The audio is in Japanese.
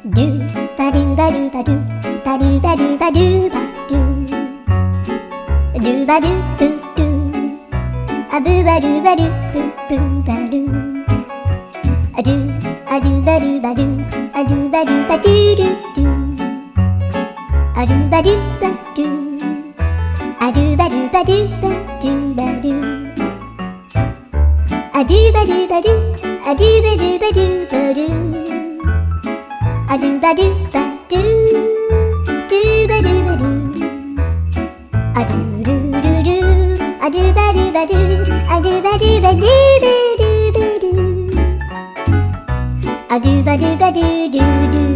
ドゥバドゥバドゥバドゥバドゥバドゥバドゥバドゥドゥバドゥブドゥアブバドゥバドゥブブバドゥアドゥアドゥバドゥバドゥアドゥバドゥバドゥドゥドゥアドゥバドゥバドゥアドゥバドゥバドゥバドゥバドゥアドゥバドゥバドゥアドゥバドゥバドゥバドゥアドゥバドゥバドゥドゥバドゥバドゥアドゥルルルアドゥバドゥバドゥアドゥバドゥバドゥバドゥバドゥアドゥバドゥバドゥドゥドゥ